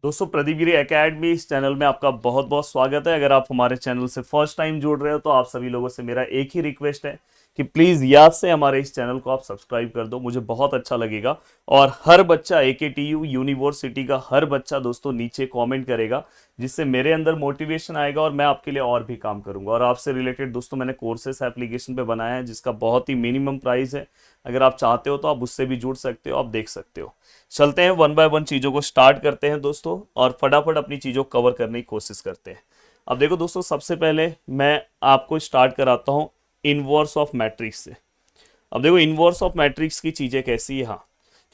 दोस्तों प्रदीप गिरी एकेडमी इस चैनल में आपका बहुत बहुत स्वागत है। अगर आप हमारे चैनल से फर्स्ट टाइम जुड़ रहे हो तो आप सभी लोगों से मेरा एक ही रिक्वेस्ट है कि प्लीज़ याद से हमारे इस चैनल को आप सब्सक्राइब कर दो, मुझे बहुत अच्छा लगेगा। और हर बच्चा AKTU यूनिवर्सिटी का हर बच्चा दोस्तों नीचे कमेंट करेगा, जिससे मेरे अंदर मोटिवेशन आएगा और मैं आपके लिए और भी काम करूंगा। और आपसे रिलेटेड दोस्तों मैंने कोर्सेस एप्लीकेशन पे बनाया है जिसका बहुत ही मिनिमम प्राइस है। अगर आप चाहते हो तो आप उससे भी जुड़ सकते हो, आप देख सकते हो। चलते हैं वन बाय वन चीज़ों को स्टार्ट करते हैं दोस्तों, और फटाफट अपनी चीज़ों को कवर करने की कोशिश करते हैं। अब देखो दोस्तों, सबसे पहले मैं आपको स्टार्ट कराता हूँ इनवर्स ऑफ मैट्रिक्स से। अब देखो इनवर्स ऑफ मैट्रिक्स की चीज़ें कैसी है। हाँ,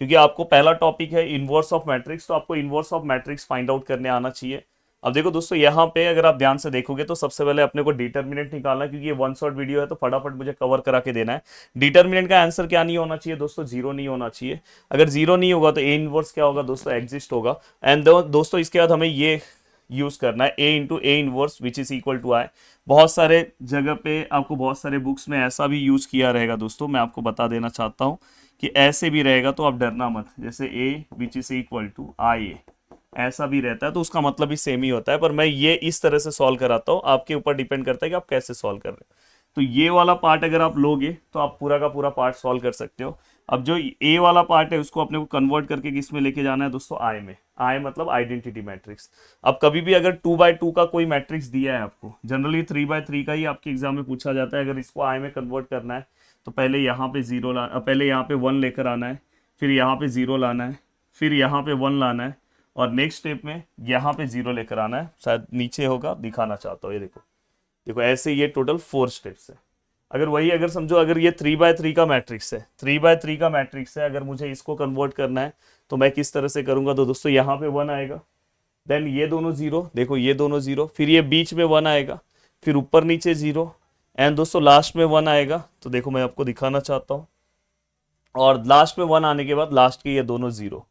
क्योंकि आपको पहला टॉपिक है इनवर्स ऑफ मैट्रिक्स, तो आपको inverse of matrix find out करने आना चाहिए। अब देखो दोस्तों, यहाँ पे अगर आप ध्यान से देखोगे तो सबसे पहले अपने को डिटर्मिनेंट निकालना है, क्योंकि ये वन शॉट वीडियो है तो फटाफट मुझे कवर करा के देना है। डिटर्मिनेंट का आंसर क्या नहीं होना चाहिए दोस्तों? जीरो नहीं होना चाहिए। अगर जीरो नहीं होगा तो ए इनवर्स क्या होगा दोस्तों? एग्जिस्ट होगा। एंड दोस्तों इसके बाद हमें ये यूज करना है A into A inverse which is equal to I. बहुत सारे जगह पे आपको बहुत सारे बुक्स में ऐसा भी यूज किया रहेगा दोस्तों, मैं आपको बता देना चाहता हूँ कि ऐसे भी रहेगा, तो आप डरना मत। जैसे ए विच इज इक्वल टू आई ए, ऐसा भी रहता है तो उसका मतलब भी सेम ही होता है, पर मैं ये इस तरह से सॉल्व कराता हूँ। आपके ऊपर डिपेंड करता है कि आप कैसे सॉल्व कर रहे हो। तो ये वाला पार्ट अगर आप लोगे तो आप पूरा का पूरा पार्ट सॉल्व कर सकते हो। अब जो ए वाला पार्ट है उसको अपने को कन्वर्ट करके किस में लेके जाना है दोस्तों? आई में। आई मतलब आइडेंटिटी मैट्रिक्स। अब कभी भी अगर 2x2 का कोई मैट्रिक्स दिया है आपको, जनरली 3x3 का ही आपके एग्जाम में पूछा जाता है, अगर इसको आई में कन्वर्ट करना है तो पहले यहाँ पे जीरो पहले यहाँ पे वन लेकर आना है, फिर यहाँ पे जीरो लाना है, फिर यहाँ पे वन लाना है, और नेक्स्ट स्टेप में यहाँ पे जीरो लेकर आना है। शायद नीचे होगा, दिखाना चाहता हूँ, ये देखो। देखो ऐसे ये टोटल 4 स्टेप्स है। अगर समझो अगर ये 3x3 का मैट्रिक्स है, 3x3 का मैट्रिक्स है, अगर मुझे इसको कन्वर्ट करना है तो मैं किस तरह से करूंगा? तो दोस्तों यहाँ पे वन आएगा, देन ये दोनों जीरो, देखो ये दोनों जीरो, फिर ये बीच में वन आएगा, फिर ऊपर नीचे जीरो, एंड दोस्तों लास्ट में वन आएगा। तो देखो मैं आपको दिखाना चाहता हूँ, और लास्ट में वन आने के बाद लास्ट के ये दोनों जीरो।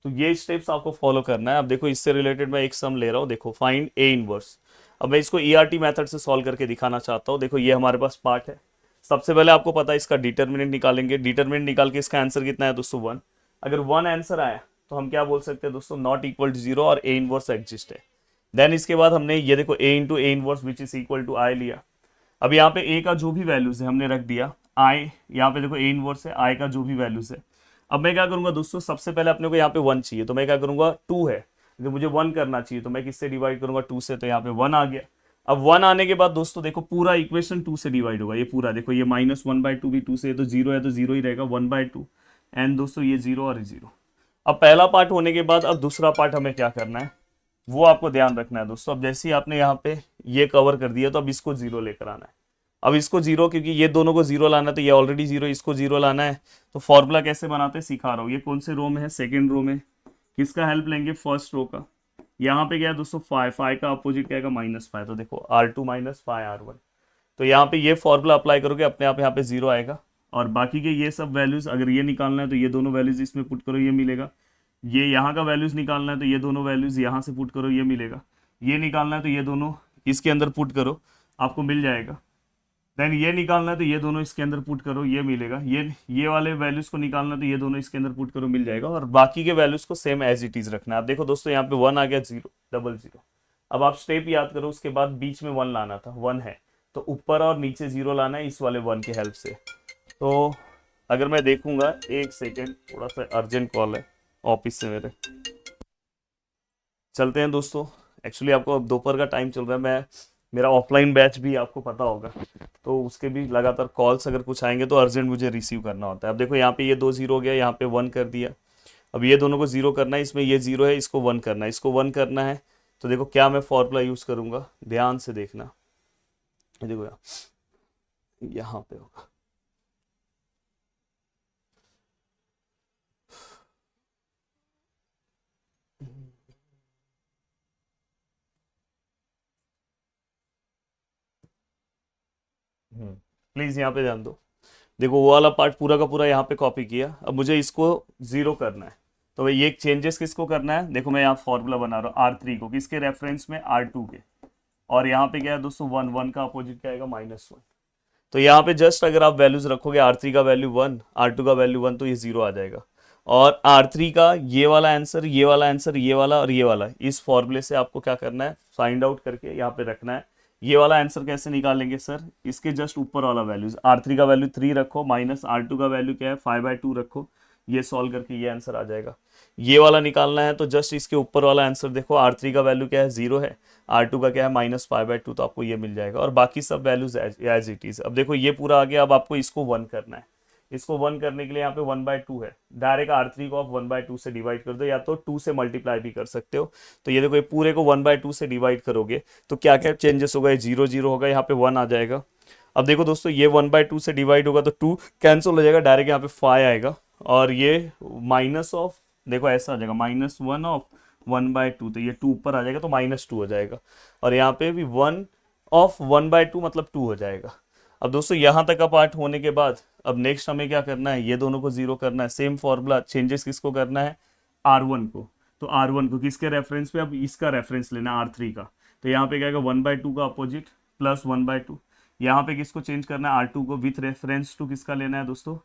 तो ये स्टेप्स आपको फॉलो करना है। अब देखो इससे रिलेटेड मैं एक सम ले रहा हूँ, देखो फाइंड ए इनवर्स। अब मैं इसको ERT मेथड से सॉल्व करके दिखाना चाहता हूँ। देखो ये हमारे पास पार्ट है। सबसे पहले आपको पता है इसका डिटर्मिनेंट निकालेंगे। डिटर्मिनेंट निकाल के इसका आंसर कितना है दोस्तों? वन। अगर वन आंसर आया तो हम क्या बोल सकते हैं दोस्तों? नॉट इक्वल टू जीरो, और ए इनवर्स एग्जिस्ट है। देन इसके बाद हमने ये देखो A into A inverse which is equal to I लिया। अब यहाँ पे ए का जो भी वैल्यूज है हमने रख दिया। आई यहाँ पे देखो ए इनवर्स है, आई का जो भी वैल्यूज है। अब मैं क्या करूंगा दोस्तों? सबसे पहले अपने को यहाँ पे वन चाहिए, तो मैं क्या करूंगा? टू है, अगर मुझे वन करना चाहिए तो मैं किससे डिवाइड करूंगा? टू से। तो यहाँ पे वन आ गया। अब वन आने के बाद दोस्तों देखो पूरा इक्वेशन टू से डिवाइड होगा। ये पूरा देखो, ये -1/2 भी टू से, तो जीरो है तो जीरो ही रहेगा, 1/2। एंड दोस्तों ये जीरो और जीरो। अब पहला पार्ट होने के बाद अब दूसरा पार्ट हमें क्या करना है वो आपको ध्यान रखना है दोस्तों। अब जैसे ही आपने यहाँ पे ये कवर कर दिया तो अब इसको जीरो लेकर आना है। अब इसको जीरो, क्योंकि ये दोनों को जीरो लाना है तो ये ऑलरेडी जीरो, इसको जीरो लाना है। तो फॉर्मूला कैसे बनाते हैं सिखा रहा हूँ। ये कौन से रो में है? सेकेंड रो में। किसका हेल्प लेंगे? फर्स्ट रो का। यहाँ पे क्या है दोस्तों? फाइव। फाइव का अपोजिट क्या है? -5। तो देखो R2 - 5R1। तो यहाँ पे ये फॉर्मूला अप्लाई करोगे, अपने आप यहाँ पे जीरो आएगा। और बाकी के ये सब वैल्यूज अगर ये निकालना है तो ये दोनों वैल्यूज इसमें पुट करो, ये मिलेगा। ये यहाँ का वैल्यूज निकालना है तो ये दोनों वैल्यूज यहाँ से पुट करो, ये मिलेगा। ये निकालना है तो ये दोनों इसके अंदर पुट करो, आपको मिल जाएगा। देन ये निकालना है तो ये दोनों इसके अंदर पुट करो, ये मिलेगा। ये वाले वैल्यूज को निकालना है तो ये दोनों इसके अंदर पुट करो, मिल जाएगा। और बाकी के वैल्यूज को सेम एज इट इज रखना है। अब देखो दोस्तों यहाँ पे वन आ गया, जीरो, डबल जीरो। अब आप स्टेप याद करो, उसके बाद बीच में वन लाना था, वन है तो ऊपर और नीचे जीरो लाना है इस वाले वन की हेल्प से। तो अगर मैं देखूंगा, एक सेकेंड, थोड़ा सा अर्जेंट कॉल है ऑफिस से मेरे। चलते हैं दोस्तों। एक्चुअली आपको अब दोपहर का टाइम चल रहा है, मैं मेरा ऑफलाइन बैच भी आपको पता होगा, तो उसके भी लगातार कॉल्स अगर कुछ आएंगे तो अर्जेंट मुझे रिसीव करना होता है। अब देखो यहाँ पे ये दो जीरो हो गया, यहाँ पे वन कर दिया। अब ये दोनों को जीरो करना है, इसमें ये जीरो है, इसको वन करना है, इसको वन करना है। तो देखो क्या मैं फॉर्मूला यूज करूंगा, ध्यान से देखना। देखो यहाँ पे होगा, प्लीज यहाँ पे ध्यान दो। देखो वो वाला पार्ट पूरा का पूरा यहाँ पे कॉपी किया। अब मुझे इसको जीरो करना है, तो भाई ये चेंजेस किसको करना है? देखो मैं यहाँ फॉर्मूला बना रहा हूँ R3 को, किसके रेफरेंस में? R2 के। और यहाँ पे क्या है दोस्तों? वन। वन का अपोजिट क्या आएगा? -1। तो यहाँ पे जस्ट अगर आप वैल्यूज रखोगे, R3 का वैल्यू वन, R2 का वैल्यू वन, तो ये जीरो आ जाएगा। और R3 का ये वाला आंसर, ये वाला आंसर, ये वाला और ये वाला, इस फॉर्मूले से आपको क्या करना है, फाइंड आउट करके यहाँ पे रखना है। ये वाला आंसर कैसे निकालेंगे सर, इसके जस्ट ऊपर वाला वैल्यूज, R3 का वैल्यू 3 रखो, माइनस R2 का वैल्यू क्या है 5/2 रखो, ये सॉल्व करके ये आंसर आ जाएगा। ये वाला निकालना है तो जस्ट इसके ऊपर वाला आंसर देखो, R3 का वैल्यू क्या है 0 है, R2 का क्या है -5/2, तो आपको ये मिल जाएगा और बाकी सब वैल्यूज एज इट इज। अब देखो ये पूरा आ गया, अब आपको इसको 1 करना है। इसको 1 करने के लिए यहाँ पे 1/2 है, डायरेक्ट R3 को आप 1/2 से डिवाइड कर दो, या तो 2 से मल्टीप्लाई भी कर सकते हो। तो ये देखो ये पूरे को 1/2 से डिवाइड करोगे तो क्या क्या चेंजेस होगा, 0 0 होगा, यहाँ पे 1 आ जाएगा। अब देखो दोस्तों ये 1/2 से डिवाइड होगा तो 2 कैंसिल हो जाएगा, डायरेक्ट यहाँ पे 5 आएगा, और ये माइनस ऑफ, देखो ऐसा आ जाएगा -1 ऑफ 1/2, तो ये 2 ऊपर आ जाएगा तो -2 हो जाएगा, और यहाँ पे भी 1 ऑफ 1/2 मतलब 2 हो जाएगा। अब दोस्तों यहाँ तक का पार्ट होने के बाद अब नेक्स्ट हमें क्या करना है, ये दोनों को 0 करना है। सेम फॉर्मूला, चेंजेस किसको करना है, R1 को। तो R1 को किसके रेफरेंस पे, अब इसका रेफरेंस लेना R3 का, तो यहाँ पे क्या आएगा 1/2 का अपोजिट प्लस 1/2। यहाँ पे किसको चेंज करना है, R2 को, विथ रेफरेंस टू किसका लेना है दोस्तों,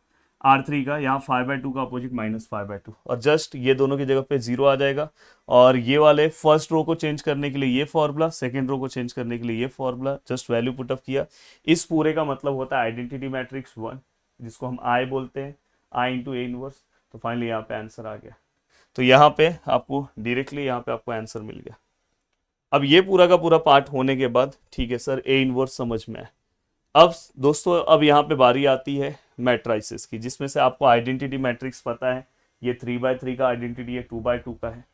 R3 का। यहाँ 5/2 का अपोजिट -5/2, और जस्ट ये दोनों की जगह पे 0 आ जाएगा। और ये वाले फर्स्ट रो को चेंज करने के लिए ये फॉर्मूला, सेकंड रो को चेंज करने के लिए ये फॉर्मूला, जस्ट वैल्यू पुटअप किया। इस पूरे का मतलब होता है आइडेंटिटी मैट्रिक्स 1, जिसको हम I बोलते हैं, I इंटू ए इनवर्स। तो फाइनली यहाँ पे आंसर आ गया। तो यहाँ पे आपको डायरेक्टली यहाँ पे आपको आंसर मिल गया। अब ये पूरा का पूरा पार्ट होने के बाद, ठीक है सर ए इनवर्स समझ में आए। अब दोस्तों अब यहाँ पे बारी आती है मैट्राइसिस की, जिसमें से आपको आइडेंटिटी मैट्रिक्स पता है, ये 3/3 का आइडेंटिटी है, 2/2 का है।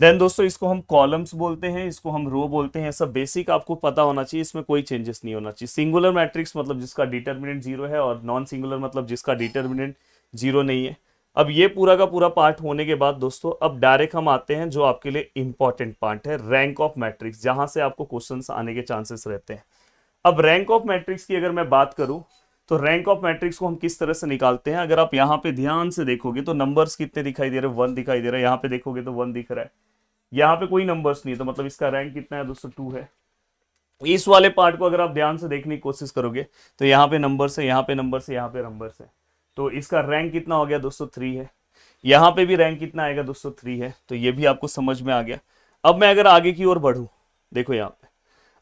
देन दोस्तों इसको हम कॉलम्स बोलते हैं, इसको हम रो बोलते हैं, सब बेसिक आपको पता होना चाहिए, इसमें कोई चेंजेस नहीं होना चाहिए। सिंगुलर मैट्रिक्स मतलब जिसका डिटर्मिनेंट 0 है, और नॉन सिंगुलर मतलब जिसका डिटर्मिनेंट 0 नहीं है। अब ये पूरा का पूरा पार्ट होने के बाद दोस्तों अब डायरेक्ट हम आते हैं जो आपके लिए इंपॉर्टेंट पार्ट है, रैंक ऑफ मैट्रिक्स, जहां से आपको क्वेश्चंस आने के चांसेस रहते हैं। अब रैंक ऑफ मैट्रिक्स की अगर मैं बात करूं तो रैंक ऑफ मैट्रिक्स को हम किस तरह से निकालते हैं, अगर आप यहाँ पे ध्यान से देखोगे तो नंबर्स कितने दिखाई दे रहे हैं, 1 दिखाई दे रहा है। यहाँ पे देखोगे तो 1 दिख रहा है, यहाँ पे कोई नंबर्स नहीं है, तो मतलब इसका रैंक कितना है दोस्तों, 2 है। इस वाले पार्ट को अगर आप ध्यान से देखने की कोशिश करोगे तो यहाँ पे नंबर्स है, यहाँ पे नंबर्स है, यहाँ पे नंबर्स है, तो इसका रैंक कितना हो गया दोस्तों, 3 है। यहाँ पे भी रैंक कितना आएगा दोस्तों, 3 है। तो ये भी आपको समझ में आ गया। अब मैं अगर आगे की ओर बढ़ूं, देखो यहाँ पे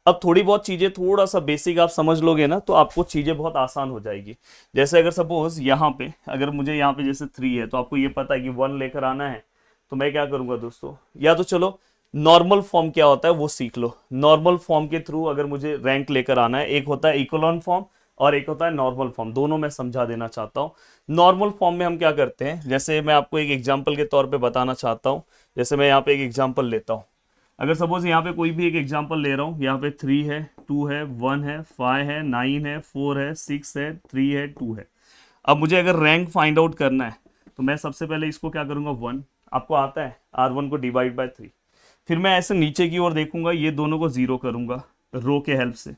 अब थोड़ी बहुत चीजें, थोड़ा सा बेसिक आप समझ लोगे ना तो आपको चीजें बहुत आसान हो जाएगी। जैसे अगर सपोज यहाँ पे, अगर मुझे यहाँ पे जैसे 3 है, तो आपको ये पता है कि 1 लेकर आना है, तो मैं क्या करूंगा दोस्तों, या तो चलो नॉर्मल फॉर्म क्या होता है वो सीख लो। नॉर्मल फॉर्म के थ्रू अगर मुझे रैंक लेकर आना है, एक होता है इकोलॉन फॉर्म और एक होता है नॉर्मल फॉर्म, दोनों मैं समझा देना चाहता हूँ। नॉर्मल फॉर्म में हम क्या करते हैं, जैसे मैं आपको एक एग्जांपल के तौर पे बताना चाहता हूँ। जैसे मैं यहाँ पे एक एग्जांपल लेता हूँ, अगर सपोज यहाँ पे कोई भी एक एग्जांपल ले रहा हूँ, यहाँ पे 3 है, 2 है, 1 है, 5 है, 9 है, 4 है, 6 है, 3 है, 2 है। अब मुझे अगर रैंक फाइंड आउट करना है तो मैं सबसे पहले इसको क्या करूंगा, 1, आपको आता है R1 को डिवाइड बाय 3। फिर मैं ऐसे नीचे की ओर देखूंगा, ये दोनों को 0 करूंगा रो के हेल्प से।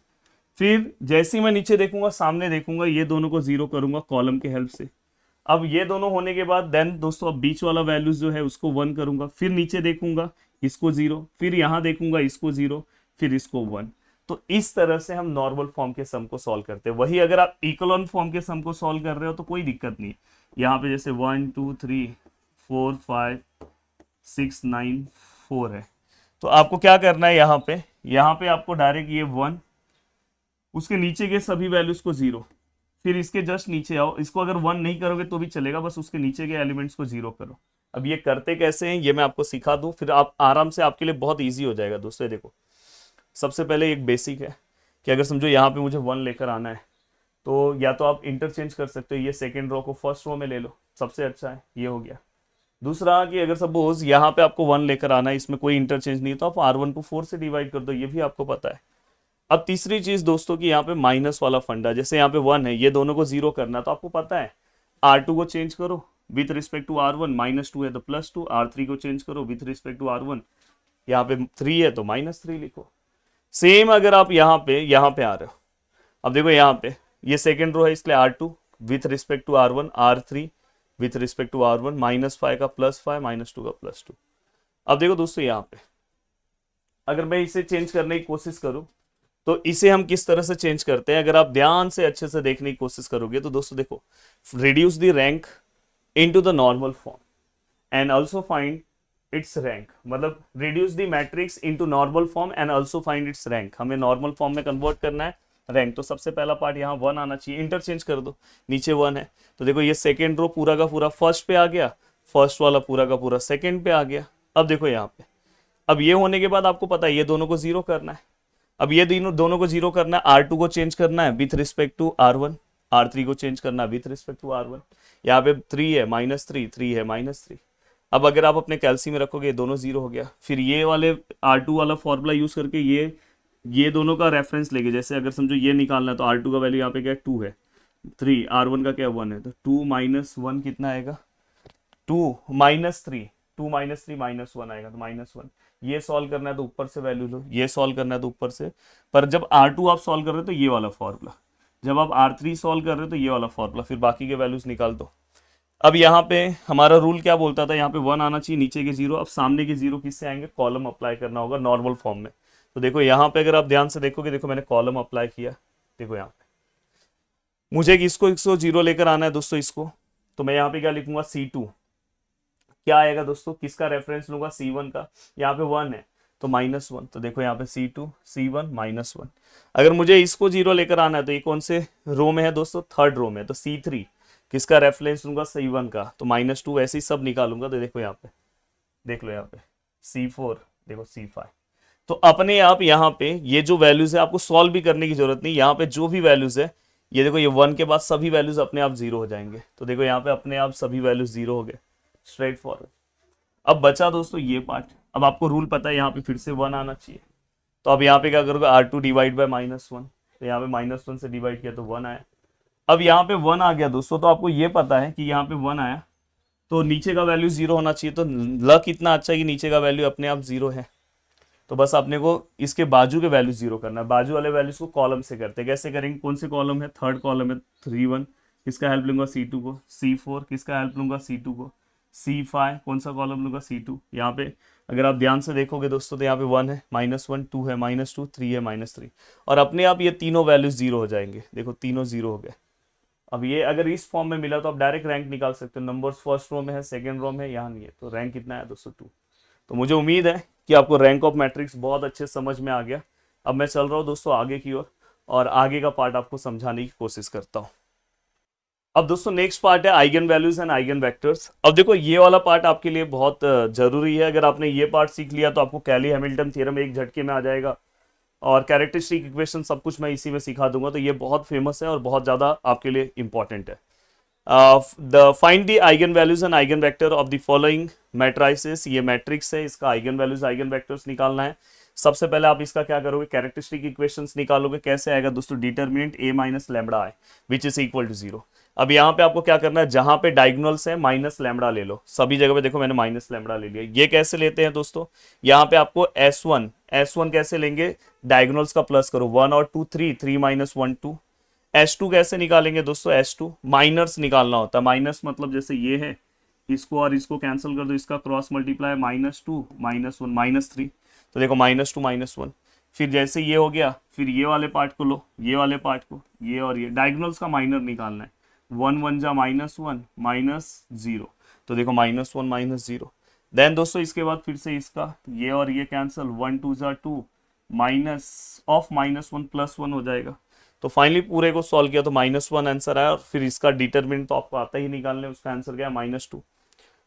फिर जैसे ही मैं नीचे देखूंगा, सामने देखूंगा, ये दोनों को 0 करूंगा कॉलम के हेल्प से। अब ये दोनों होने के बाद देन दोस्तों अब बीच वाला वैल्यूज जो है उसको 1 करूंगा, फिर नीचे देखूंगा इसको 0, फिर यहाँ देखूंगा इसको 0, फिर इसको 1। तो इस तरह से हम नॉर्मल फॉर्म के सम को सॉल्व करते हैं। वही अगर आप इकोलॉन फॉर्म के सम को सॉल्व कर रहे हो तो कोई दिक्कत नहीं। यहाँ पे जैसे 1 2 3 4 5 6 9 4 है, तो आपको क्या करना है, यहाँ पे आपको डायरेक्ट ये 1, उसके नीचे के सभी वैल्यूज को 0, फिर इसके जस्ट नीचे आओ, इसको अगर 1 नहीं करोगे तो भी चलेगा, बस उसके नीचे के एलिमेंट्स को 0 करो। अब ये करते कैसे हैं ये मैं आपको सिखा दूं, फिर आप आराम से, आपके लिए बहुत इजी हो जाएगा दोस्तों। देखो सबसे पहले एक बेसिक है कि अगर समझो यहाँ पे मुझे 1 लेकर आना है, तो या तो आप इंटरचेंज कर सकते हो, ये सेकेंड रो को फर्स्ट रो में ले लो, सबसे अच्छा है, ये हो गया। दूसरा कि अगर सपोज यहाँ पे आपको 1 लेकर आना है, इसमें कोई इंटरचेंज नहीं है, तो आप R1 को 4 से डिवाइड कर दो, ये भी आपको पता है। अब तीसरी चीज दोस्तों कि यहाँ पे माइनस वाला फंडा, जैसे यहाँ पे 1 है, ये दोनों को 0 करना, तो आपको पता है R2 को चेंज करो विथ रिस्पेक्ट टू R1, -2 है तो +2, R3 को चेंज करो विथ रिस्पेक्ट टू R1, यहाँ पे 3 है तो -3 लिखो। सेम अगर आप यहाँ पे आ रहे हो, अब देखो यहाँ पे ये सेकेंड रो है, इसलिए R2 with respect to R1, R3 with respect to R1, -5 का +5, -2 का +2। अब देखो दोस्तों यहाँ पे अगर मैं इसे चेंज करने की कोशिश करूं तो इसे हम किस तरह से चेंज करते हैं, अगर आप ध्यान से अच्छे से देखने की कोशिश करोगे तो दोस्तों देखो, reduce the rank into the normal form and also find its rank, मतलब reduce the matrix into normal form and also find its rank, हमें normal form में convert करना है रैंक। तो सबसे पहला पार्ट यहाँ 1 आना चाहिए, इंटरचेंज कर दो, नीचे 1 है तो देखो ये सेकेंड रो पूरा का पूरा फर्स्ट पे आ गया, फर्स्ट वाला पूरा का पूरा सेकेंड पे आ गया। अब देखो यहाँ पे, अब ये होने के बाद आपको पता है ये दोनों को जीरो करना है। अब ये दोनों को जीरो करना है, R2 को चेंज करना है with respect to R1, R3 को चेंज करना है विथ रिस्पेक्ट टू R1। यहाँ पे 3 है -3, 3 है -3। अब अगर आप अपने कैलसी में रखोगे दोनों जीरो हो गया, फिर ये वाले R2 वाला फॉर्मूला यूज करके ये दोनों का रेफरेंस लेके, जैसे अगर समझो ये निकालना है तो R2 का वैल्यू यहाँ पे क्या है 2 है, 3, R1 का क्या 1 है, तो 2 - 1 कितना आएगा 2 -3, 2 -3 -1 आएगा तो -1। ये सॉल्व करना है तो ऊपर से वैल्यू लो, ये सॉल्व करना है तो ऊपर से। पर जब R2 आप सॉल्व कर रहे हो तो ये वाला फॉर्मूला, जब आप R3 सॉल्व कर रहे हो तो ये वाला फॉर्मूला, फिर बाकी के वैल्यूज निकाल दो। अब यहाँ पे हमारा रूल क्या बोलता था, यहाँ पे 1 आना चाहिए, नीचे के 0। अब सामने के 0 किससे आएंगे, कॉलम अप्लाई करना होगा नॉर्मल फॉर्म में। तो देखो यहाँ पे अगर आप ध्यान से देखोगे, देखो मैंने कॉलम अप्लाई किया, देखो यहाँ पे मुझे इसको 0 लेकर आना है दोस्तों इसको, तो मैं यहाँ पे क्या लिखूंगा C2, क्या आएगा दोस्तों, किसका रेफरेंस लूंगा C1 का, यहाँ पे 1 है तो -1, तो देखो यहाँ पे C2 C1 -1। अगर मुझे इसको 0 लेकर आना है तो ये कौन से रो में है दोस्तों, थर्ड रो में, तो C3 किसका रेफरेंस लूंगा C1 का, तो -2, ऐसे ही सब निकालूंगा। तो देखो यहाँ पे देख लो, यहाँ पे C4, देखो C5। तो अपने आप यहाँ पे ये जो वैल्यूज है आपको सॉल्व भी करने की जरूरत नहीं, यहाँ पे जो भी वैल्यूज है ये देखो, ये 1 के बाद सभी वैल्यूज अपने आप 0 हो जाएंगे। तो देखो यहाँ पे अपने आप सभी वैल्यूज 0 हो गए, स्ट्रेट फॉरवर्ड। अब बचा दोस्तों ये पार्ट, अब आपको रूल पता है यहाँ पे फिर से 1 आना चाहिए। तो अब यहाँ पे क्या करोगे, R2 डिवाइड बाय -1, तो यहाँ पे -1 से डिवाइड किया तो 1 आया। अब यहाँ पे 1 आ गया दोस्तों, तो आपको ये पता है कि यहाँ पे 1 आया तो नीचे का वैल्यू 0 होना चाहिए। तो लक इतना अच्छा है कि नीचे का वैल्यू अपने आप 0 है, तो बस अपने को इसके बाजू के वैल्यू 0 करना है। बाजू वाले वैल्यूज को कॉलम से करते हैं, कैसे करेंगे, कौन से कॉलम है, थर्ड कॉलम है 3 1, किसका हेल्प लूंगा C2 को, C4 किसका हेल्प लूंगा C2 को, C5 कौन सा कॉलम लूंगा C2। यहाँ पे अगर आप ध्यान से देखोगे दोस्तों तो यहाँ पे 1 है -1, 2 है -2, 3 है -3, और अपने आप ये तीनों वैल्यूज 0 हो जाएंगे। देखो तीनों 0 हो गए। अब ये अगर इस फॉर्म में मिला तो आप डायरेक्ट रैंक निकाल सकते हो, नंबर्स फर्स्ट रो में है, सेकंड रो में है, यहाँ नहीं है, तो रैंक कितना है दोस्तों 2। तो मुझे उम्मीद है कि आपको रैंक ऑफ मैट्रिक्स बहुत अच्छे समझ में आ गया। अब मैं चल रहा हूँ दोस्तों आगे की ओर, और आगे का पार्ट आपको समझाने की कोशिश करता हूँ। अब दोस्तों नेक्स्ट पार्ट है eigen values and eigen vectors. अब देखो ये वाला पार्ट आपके लिए बहुत जरूरी है, अगर आपने ये पार्ट सीख लिया तो आपको कैली हैमिल्टन थ्योरम एक झटके में आ जाएगा, और कैरेक्टरिस्टिक इक्वेशन सब कुछ मैं इसी में सिखा दूंगा। तो ये बहुत फेमस है और बहुत ज़्यादा आपके लिए इंपॉर्टेंट है। Find the eigen values and eigen vector of the following matrices, ये मैट्रिक्स है, इसका आइगन वैल्यूज आइगन वेक्टर्स निकालना है। सबसे पहले आप इसका क्या करोगे, कैरेक्टरिस्टिक इक्वेशंस निकालोगे। कैसे आएगा दोस्तों, determinant A - lambda i which is equal to 0। अब यहाँ पे आपको क्या करना है, जहां पे डायगोनल्स है माइनस लैम्बडा ले लो, सभी जगह पे देखो मैंने माइनस लैम्बडा ले लिया। ये कैसे लेते हैं दोस्तों, यहाँ पे आपको S1 कैसे लेंगे, डायगोनल्स का प्लस करो, 1 और 2 3, 3 - 1 2। S2 कैसे निकालेंगे दोस्तों, S2 माइनस निकालना होता है, माइनस मतलब जैसे ये है, इसको और इसको कैंसिल कर दो, इसका क्रॉस मल्टीप्लाई -2 -1 -3, तो देखो -2 -1। फिर जैसे ये हो गया, फिर ये वाले पार्ट को लो, ये वाले पार्ट को, ये और ये डायगोनल्स का माइनर निकालना है, 1 1 जा -1 -0, तो देखो -1 -0। देन दोस्तों इसके बाद फिर से इसका ये और ये कैंसिल, 1 2 जा 2 माइनस ऑफ -1 +1 हो जाएगा। तो फाइनली पूरे को सॉल्व किया तो -1 आंसर आया, और फिर इसका डिटरमिनेंट तो आपको आता ही निकालने, उसका आंसर क्या है -2।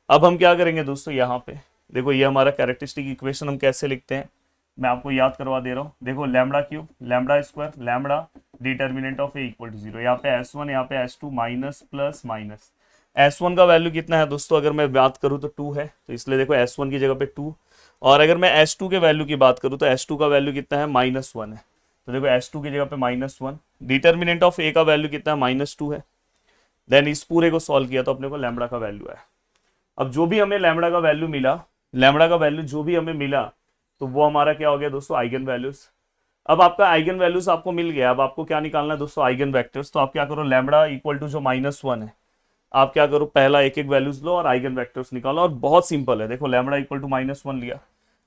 अब हम क्या करेंगे दोस्तों, यहाँ पे देखो ये हमारा कैरेक्टरिस्टिक इक्वेशन हम कैसे लिखते हैं, मैं आपको याद करवा दे रहा हूँ। देखो lambda cube, lambda square, lambda determinant of A = 0, यहाँ पे S1, यहाँ पे S2, minus plus minus. S1 का वैल्यू कितना है दोस्तों, अगर मैं बात करूँ तो 2 है, तो इसलिए देखो S1 की जगह पे 2, और अगर मैं S2 के वैल्यू की बात करूँ तो S2 का वैल्यू कितना है, -1 है, तो देखो S2 की जगह पे -1। डिटर्मिनेंट ऑफ A का वैल्यू कितना है, -2 है। देन इस पूरे को सॉल्व किया तो अपने को लैम्बडा का वैल्यू है। अब जो भी हमें लैम्बडा का वैल्यू मिला, लैम्बडा का वैल्यू जो भी हमें मिला, तो वो हमारा क्या हो गया दोस्तों, आइगन वैल्यूज। अब आपका आइगन वैल्यूज आपको मिल गया, अब आपको क्या निकालना है दोस्तों, आइगन वेक्टर्स। तो आप क्या करो, लैम्बडा इक्वल टू जो -1 है, आप क्या करो, पहला एक एक वैल्यूज लो और आइगन वेक्टर्स निकालो, और बहुत सिंपल है। देखो लैम्बडा इक्वल टू -1 लिया,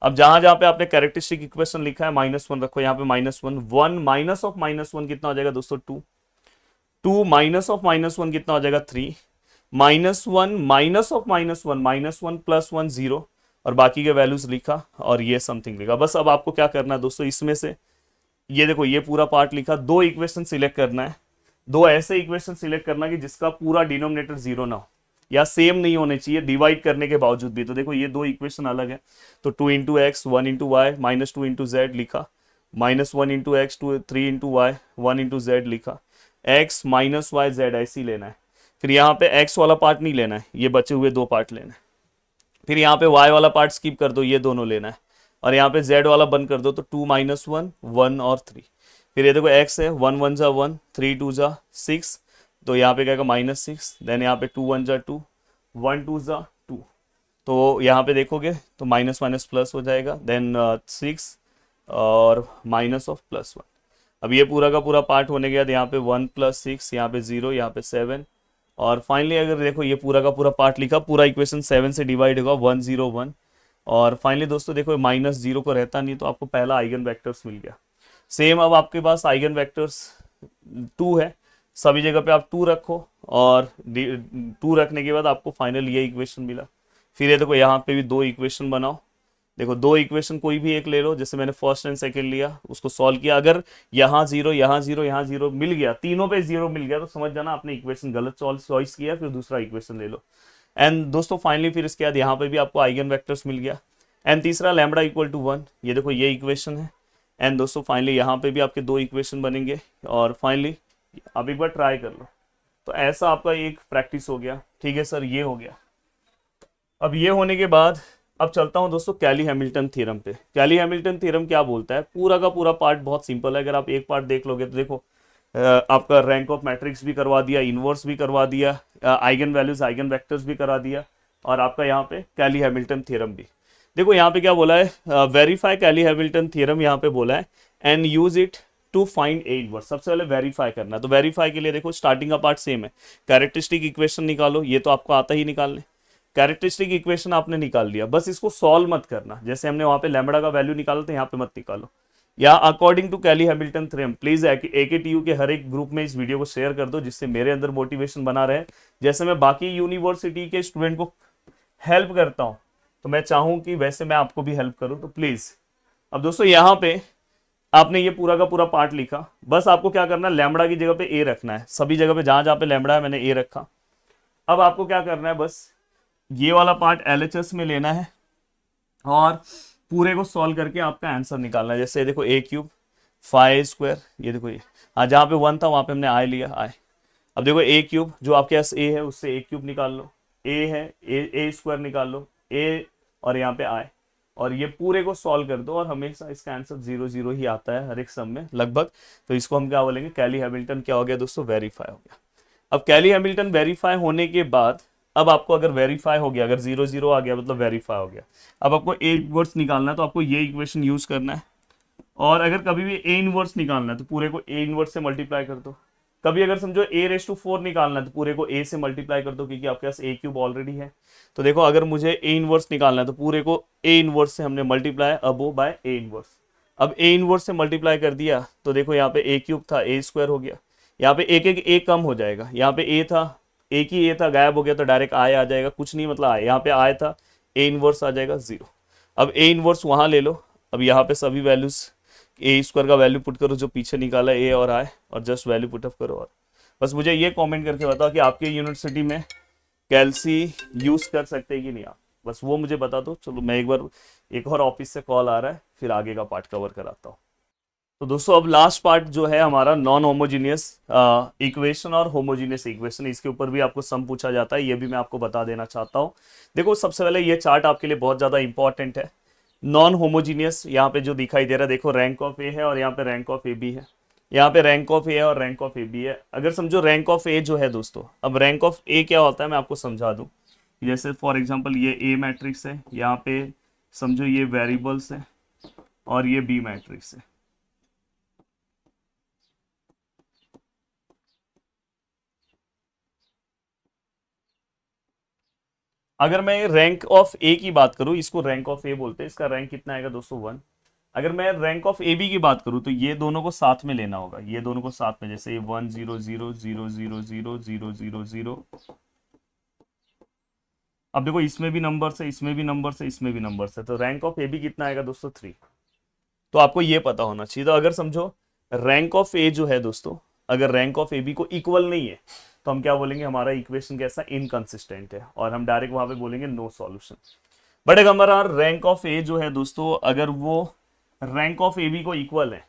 अब जहां जहां पे आपने कैरेक्टरिस्टिक इक्वेशन लिखा है -1 रखो, यहाँ पे -1, 1 माइनस ऑफ -1 कितना हो जाएगा दोस्तों, 2 माइनस ऑफ -1 कितना हो जाएगा, 3, -1 -1 -1 +1 0 और बाकी के वैल्यूज लिखा और ये समथिंग लिखा। बस अब आपको क्या करना है दोस्तों, इसमें से ये देखो ये पूरा पार्ट लिखा, दो इक्वेशन सिलेक्ट करना है, दो ऐसे इक्वेशन सिलेक्ट करना कि जिसका पूरा डिनोमिनेटर जीरो ना हो या सेम नहीं होने चाहिए डिवाइड करने के बावजूद भी। तो देखो ये दो इक्वेशन अलग है, तो 2 into x 1 into y -2 into z लिखा, -1 into x 3 into y 1 into z लिखा, एक्स माइनस वाई जेड ऐसे ही लेना है। फिर यहाँ पे एक्स वाला पार्ट नहीं लेना है, ये बचे हुए दो पार्ट लेना है। फिर यहाँ पे y वाला पार्ट स्किप कर दो, ये दोनों लेना है। और यहाँ पे z वाला बंद कर दो, तो 2 -1 1 और 3। फिर ये देखो x है, 1 1 जा 1 3 2 जा 6, तो यहाँ पे क्या -6। देन यहाँ पे 2 1 जा 2 1 2 जा 2, तो यहाँ पे देखोगे तो माइनस माइनस प्लस हो जाएगा। देन 6 और माइनस ऑफ +1। अब ये पूरा का पूरा पार्ट होने के बाद यहाँ पे 1 + 6, यहाँ पे 0, यहाँ पे 7 और फाइनली अगर देखो ये पूरा का पूरा पार्ट लिखा, पूरा इक्वेशन 7 से डिवाइड होगा 1 0 1। और फाइनली दोस्तों देखो -0 को रहता नहीं, तो आपको पहला आइगन वेक्टर्स मिल गया। सेम अब आपके पास आइगन वेक्टर्स 2 है, सभी जगह पे आप 2 रखो और 2 रखने के बाद आपको फाइनल ये इक्वेशन मिला। फिर ये देखो यहाँ पे भी दो इक्वेशन बनाओ, देखो दो इक्वेशन कोई भी एक ले लो, जैसे मैंने फर्स्ट एंड सेकंड लिया उसको सॉल्व किया। अगर यहाँ 0 यहाँ 0 यहाँ 0 मिल गया, तीनों पे 0 मिल गया, तो समझ जाना आपने इक्वेशन गलत चॉइस किया, फिर दूसरा इक्वेशन ले लो। एंड दोस्तों फाइनली फिर इसके बाद यहाँ पे भी आपको आइगन वेक्टर्स मिल गया। एंड तीसरा लैम्बडा इक्वल टू 1, ये देखो ये इक्वेशन है। एंड दोस्तों फाइनली यहाँ पे भी आपके दो इक्वेशन बनेंगे और फाइनली आप एक बार ट्राई कर लो। तो ऐसा आपका एक प्रैक्टिस हो गया। ठीक है सर, ये हो गया। अब ये होने के बाद अब चलता हूं दोस्तों कैली हैमिल्टन थ्योरम पे। कैली हैमिल्टन थ्योरम क्या बोलता है, पूरा का पूरा पार्ट बहुत सिंपल है। अगर आप एक पार्ट देख लोगे तो देखो आपका रैंक ऑफ मैट्रिक्स भी करवा दिया, इनवर्स भी करवा दिया, आइगन वैल्यूज आइगन वेक्टर्स भी करा दिया, और आपका यहाँ पे कैली हैमिल्टन थ्योरम भी। देखो यहाँ पे क्या बोला है, वेरीफाई कैली हैमिल्टन थ्योरम यहाँ पे बोला है and use it to find A inverse. सबसे पहले वेरीफाई करना है, तो वेरीफाई के लिए देखो स्टार्टिंग का पार्ट सेम है, कैरेक्टरिस्टिक इक्वेशन निकालो, ये तो आपको आता ही निकालने। कैरेक्टरिस्टिक इक्वेशन आपने निकाल लिया, बस इसको सॉल्व मत करना, जैसे हमने वहां पे लैम्बडा का वैल्यू निकाला था यहाँ पे मत निकालो। या according to Cayley Hamilton theorem please AKTU के हर एक ग्रुप में इस वीडियो को शेयर कर दो, जिससे मेरे अंदर मोटिवेशन बना रहे। जैसे मैं बाकी यूनिवर्सिटी के स्टूडेंट को हेल्प करता हूँ, तो मैं चाहूँ कि वैसे मैं आपको भी हेल्प करूँ, तो प्लीज। अब दोस्तों यहाँ पे आपने ये पूरा का पूरा पार्ट लिखा, बस आपको क्या करना है, लैम्बडा की जगह पे ए रखना है, सभी जगह पे जहां जहां पे लैम्बडा है मैंने ए रखा। अब आपको क्या करना है, बस ये वाला पार्ट LHS में लेना है और पूरे को सॉल्व करके आपका आंसर निकालना है। जैसे देखो a³ 5² ये देखो, ये हाँ जहाँ पे 1 था वहां पे हमने i लिया i। अब देखो a³ जो आपके पास a है उससे a³ निकाल लो, a है a² निकाल लो, a और यहाँ पे i, और ये पूरे को सॉल्व कर दो और हमेशा इसका आंसर 0 0 ही आता है हर एक सम में लगभग। तो इसको हम क्या बोलेंगे, कैली हैमिल्टन क्या हो गया दोस्तों, वेरीफाई हो गया। अब कैली हैमिल्टन वेरीफाई होने के बाद अब आपको अगर वेरीफाई हो गया, अगर 0 0 आ गया मतलब वेरीफाई हो गया। अब आपको ए इनवर्स निकालना है, तो आपको ये इक्वेशन यूज करना है। और अगर कभी भी ए इनवर्स निकालना है तो पूरे को ए इनवर्स से मल्टीप्लाई कर दो। कभी अगर समझो a⁴ निकालना है तो पूरे को a से मल्टीप्लाई कर दो, क्योंकि आपके पास a³ ऑलरेडी है। तो देखो अगर मुझे ए इनवर्स निकालना है तो पूरे को ए इनवर्स से हमने मल्टीप्लाई अबो बाय ए इनवर्स। अब ए इनवर्स से मल्टीप्लाई कर दिया तो देखो यहाँ पे a³ था a² हो गया, यहाँ पे एक एक a कम हो जाएगा, यहाँ पे a था, एक ही a था गायब हो गया, तो डायरेक्ट i आ जाएगा, कुछ नहीं मतलब i, यहाँ पे i था, a इनवर्स आ जाएगा 0। अब a इनवर्स वहां ले लो, अब यहाँ पे सभी वैल्यूज a² का वैल्यू पुट करो जो पीछे निकाला a और i, और जस्ट वैल्यू पुटअप करो। और बस मुझे ये कमेंट करके बताओ कि आपके यूनिवर्सिटी में कैल्सी यूज कर सकते हैं कि नहीं आप, बस वो मुझे बता दो। चलो मैं एक और ऑफिस से कॉल आ रहा है, फिर आगे का पार्ट कवर कराता हूँ। तो दोस्तों अब लास्ट पार्ट जो है हमारा नॉन होमोजीनियस इक्वेशन और होमोजीनियस इक्वेशन, इसके ऊपर भी आपको सम पूछा जाता है, ये भी मैं आपको बता देना चाहता हूँ। देखो सबसे पहले ये चार्ट आपके लिए बहुत ज्यादा इंपॉर्टेंट है। नॉन होमोजीनियस यहाँ पे जो दिखाई दे रहा है, देखो रैंक ऑफ ए है और यहाँ पे रैंक ऑफ ए बी है, यहाँ पे रैंक ऑफ ए है और रैंक ऑफ ए बी है। अगर समझो रैंक ऑफ ए जो है दोस्तों, अब रैंक ऑफ ए क्या होता है मैं आपको समझा दूं। जैसे फॉर एग्जांपल ये ए मैट्रिक्स है, यहाँ पे समझो ये वेरिएबल्स है और ये बी मैट्रिक्स है। अगर मैं रैंक ऑफ ए की बात करूं, इसको रैंक ऑफ ए बोलते हैं, इसका रैंक कितना आएगा दोस्तों 1। अगर मैं रैंक ऑफ ए बी की बात करूं तो ये दोनों को साथ में लेना होगा, ये दोनों को साथ में, जैसे 1 0 0 0 0 0 0 0 0 0 अब देखो इसमें भी नंबर्स है, इसमें भी नंबर्स है, इसमें भी नंबर्स है, तो रैंक ऑफ ए बी कितना आएगा दोस्तों 3। तो आपको ये पता होना चाहिए। तो अगर समझो रैंक ऑफ ए जो है दोस्तों, अगर रैंक ऑफ ए बी को इक्वल नहीं है तो हम क्या बोलेंगे, हमारा इक्वेशन कैसा, इनकंसिस्टेंट है, और हम डायरेक्ट वहां पे बोलेंगे नो सॉल्यूशन। बट अगर हमारा रैंक ऑफ ए जो है दोस्तों, अगर वो रैंक ऑफ ए बी को इक्वल है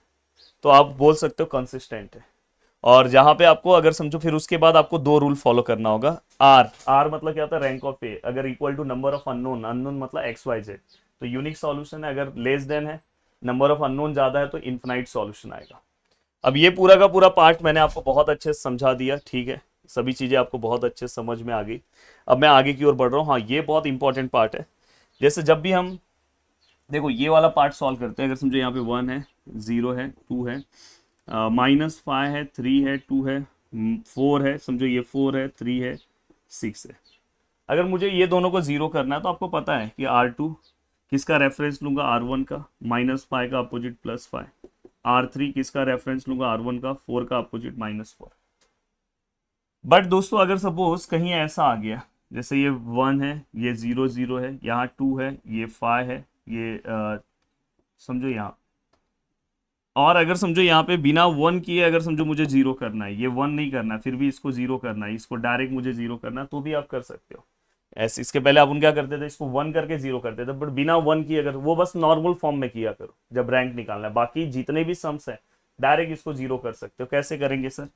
तो आप बोल सकते हो कंसिस्टेंट है। और जहां पे आपको अगर समझो, फिर उसके बाद आपको दो रूल फॉलो करना होगा। आर आर मतलब क्या होता है, रैंक ऑफ ए अगर equal to number of unknown, unknown मतलब एक्स वाई जेड, तो यूनिक सॉल्यूशन है। अगर लेस देन है, नंबर ऑफ अननोन ज्यादा है, तो इन्फिनाइट सॉल्यूशन आएगा। अब ये पूरा का पूरा पार्ट मैंने आपको बहुत अच्छे से समझा दिया, ठीक है, सभी चीजें आपको बहुत अच्छे से समझ में आ गई। अब मैं आगे की ओर बढ़ रहा हूँ। हाँ, ये बहुत इंपॉर्टेंट पार्ट है। जैसे जब भी हम देखो ये वाला पार्ट सॉल्व करते हैं, अगर समझो यहाँ पे 1 है, 0 है, 2 है, -5 है, 3 है, 2 है, 4 है, समझो ये 4 है, 3 है, 6 है। अगर मुझे ये दोनों को जीरो करना है तो आपको पता है कि R2 किसका रेफरेंस लूंगा, R1 का, -5 का अपोजिट +5। R3 किसका रेफरेंस लूंगा, R1 का, 4 का अपोजिट -4। बट दोस्तों अगर सपोज कहीं ऐसा आ गया, जैसे ये 1 है, ये 0 0 है, यहाँ 2 है, ये 5 है, ये समझो यहाँ, और अगर समझो यहाँ पे बिना 1 किए अगर समझो मुझे जीरो करना है, ये 1 नहीं करना है, फिर भी इसको जीरो करना है, इसको डायरेक्ट मुझे जीरो करना है, तो भी आप कर सकते हो ऐसे। इसके पहले अपन क्या करते थे, इसको 1 करके जीरो करते थे, बट बिना 1 किए अगर, वो बस नॉर्मल फॉर्म में किया करो जब रैंक निकालना है। बाकी जितने भी सम्स है डायरेक्ट इसको जीरो कर सकते हो। कैसे करेंगे सर,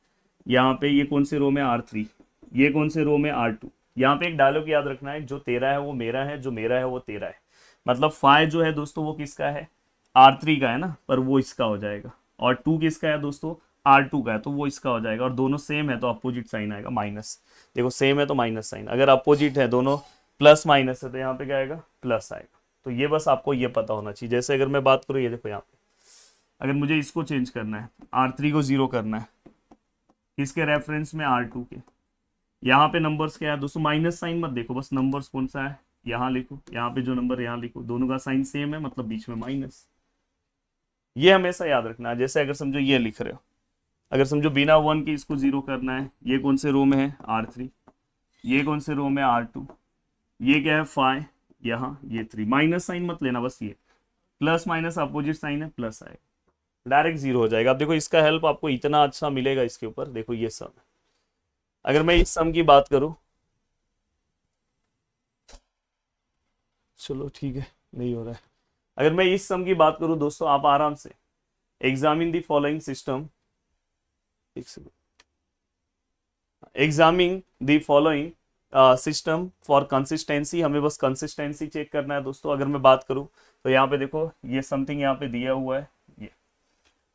यहाँ पे ये कौन से रो में R3, ये कौन से रो में R2। यहाँ पे एक डायलॉग याद रखना है, जो तेरा है वो मेरा है, जो मेरा है वो तेरा है। मतलब 5 जो है दोस्तों वो किसका है, R3 का है ना, पर वो इसका हो जाएगा। और 2 किसका है दोस्तों, R2 का है, तो वो इसका हो जाएगा। और दोनों सेम है तो अपोजिट साइन आएगा माइनस। देखो सेम है तो माइनस साइन, अगर अपोजिट है दोनों प्लस माइनस है तो यहाँ पे क्या आएगा, प्लस आएगा। तो ये बस आपको ये पता होना चाहिए। जैसे अगर मैं बात करूँ, ये देखो यहाँ पे अगर मुझे इसको चेंज करना है, R3 को जीरो करना है, किसके रेफरेंस में, R2 के। यहाँ पे नंबर्स क्या है दोस्तों, माइनस साइन मत देखो, बस नंबर्स कौन सा है यहाँ लिखो, यहाँ पे जो नंबर यहाँ लिखो, दोनों का साइन सेम है, मतलब बीच में माइनस। ये हमेशा याद रखना है। जैसे अगर समझो ये लिख रहे हो, अगर समझो बिना 1 के इसको जीरो करना है, ये कौन से रो में है, R3, ये कौन से रो में, R2, ये क्या है 5, यहाँ ये 3, माइनस साइन मत लेना, बस ये प्लस माइनस अपोजिट साइन है, प्लस आएगा, डायरेक्ट जीरो हो जाएगा। अब देखो इसका हेल्प आपको इतना अच्छा मिलेगा इसके ऊपर। देखो ये सम है, अगर मैं इस सम की बात करूं, चलो ठीक है नहीं हो रहा है, अगर मैं इस सम की बात करूं दोस्तों, आप आराम से examine the following system, examine the following system for consistency. हमें बस कंसिस्टेंसी चेक करना है दोस्तों। अगर मैं बात करूं तो यहाँ पे देखो ये समथिंग यहाँ पे दिया हुआ है ये।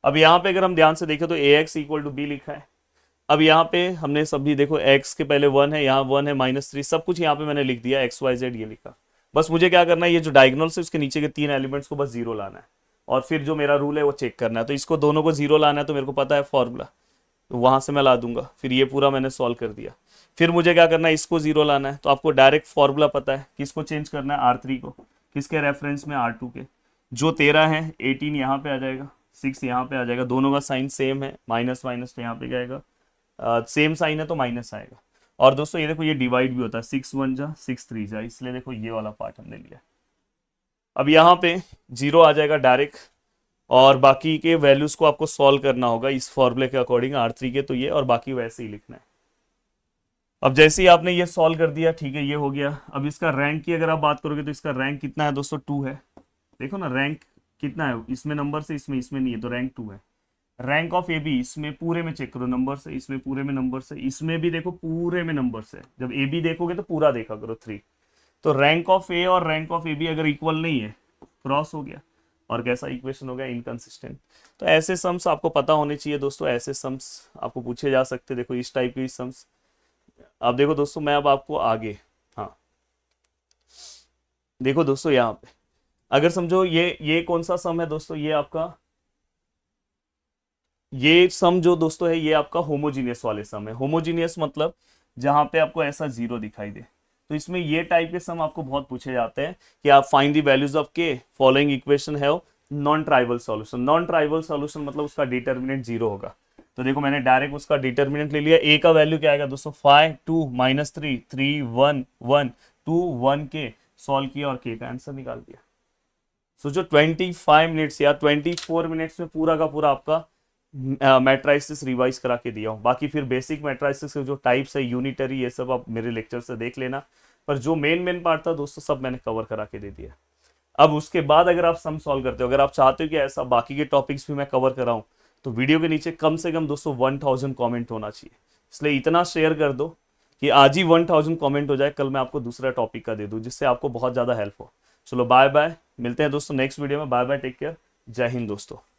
अब यहाँ पे अगर हम ध्यान से देखें तो ax इक्वल टू बी लिखा है। अब यहाँ पे हमने सभी देखो x के पहले 1 है, यहाँ 1 है, -3, सब कुछ यहाँ पे मैंने लिख दिया, एक्स वाई जेड ये लिखा। बस मुझे क्या करना है, ये जो डायगोनल से उसके नीचे के 3 एलिमेंट्स को बस जीरो लाना है, और फिर जो मेरा रूल है वो चेक करना है। तो इसको दोनों को जीरो लाना है, तो मेरे को पता है फॉर्मूला, तो वहां से मैं ला दूंगा। फिर ये पूरा मैंने सॉल्व कर दिया। फिर मुझे क्या करना है, इसको जीरो लाना है, तो आपको डायरेक्ट फॉर्मूला पता है, किसको चेंज करना है, R3 को, किसके रेफरेंस में, R2 के। जो 13 है 18 यहाँ पे आ जाएगा, 6 यहाँ पे आ जाएगा, दोनों का साइन सेम है, माइनस माइनस तो यहाँ पे क्या आएगा, सेम साइन है तो माइनस आएगा। और दोस्तों ये देखो ये डिवाइड भी होता है, 6 1 जा 6 3 जा, इसलिए देखो ये वाला पार्ट हमने लिया। अब यहाँ पे जीरो आ जाएगा डायरेक्ट, और बाकी के वैल्यूज को आपको सॉल्व करना होगा इस फॉर्मूले के अकॉर्डिंग, R3 के तो ये, और बाकी वैसे ही लिखना है। अब जैसे ही आपने ये सॉल्व कर दिया, ठीक है, ये हो गया। अब इसका रैंक की अगर आप बात करोगे तो इसका रैंक कितना है दोस्तों, 2 है। देखो ना रैंक कितना है, इसमें नंबर से, इसमें नहीं है, तो रैंक 2 है। रैंक ऑफ ए बी, इसमें पूरे में चेक करो नंबर से, इसमें पूरे में नंबर से, इसमें भी देखो पूरे में नंबर से। जब ए बी देखोगे तो पूरा देखा करो 3। तो रैंक ऑफ ए और रैंक ऑफ ए बी अगर इक्वल नहीं है, क्रॉस हो गया, और कैसा इक्वेशन हो गया, इनकंसिस्टेंट। तो ऐसे सम्स आपको पता होने चाहिए दोस्तों, ऐसे सम्स आपको पूछे जा सकते, देखो इस टाइप के सम्स। अब देखो दोस्तों मैं अब आपको आगे, हाँ देखो दोस्तों यहाँ पे अगर समझो ये कौन सा सम है दोस्तों, ये आपका, ये सम जो दोस्तों है ये आपका होमोजीनियस वाले सम है। होमोजीनियस मतलब जहां पे आपको ऐसा जीरो दिखाई दे। तो इसमें ये टाइप के सम आपको बहुत पूछे जाते हैं कि आप find the values of k following equation है non trivial solution. Non trivial solution मतलब उसका डिटर्मिनेंट जीरो होगा। तो देखो मैंने डायरेक्ट उसका डिटर्मिनेंट ले लिया। ए का वैल्यू क्या आएगा दोस्तों, 5 2 -3 3 1 1 2 1 के सॉल्व किया और के का आंसर निकाल दिया। सोचो 25 मिनट्स या 24 मिनट्स में पूरा का पूरा आपका मैट्राइसिस रिवाइज करा के दिया हूँ। बाकी फिर बेसिक मैट्राइसिस के जो टाइप्स है, यूनिटरी, ये सब आप मेरे लेक्चर से देख लेना। पर जो मेन पार्ट था दोस्तों सब मैंने कवर करा के दे दिया। अब उसके बाद अगर आप सम सॉल्व करते हो, अगर आप चाहते हो कि ऐसा बाकी के टॉपिक्स भी मैं कवर कराऊं, तो वीडियो के नीचे कम से कम दोस्तों 1000 कमेंट होना चाहिए। इसलिए इतना शेयर कर दो कि आज ही 1000 कमेंट हो जाए, कल मैं आपको दूसरा टॉपिक का दे दूं, जिससे आपको बहुत ज़्यादा हेल्प हो। चलो बाय बाय, मिलते हैं दोस्तों नेक्स्ट वीडियो में। बाय बाय, टेक केयर, जय हिंद दोस्तों।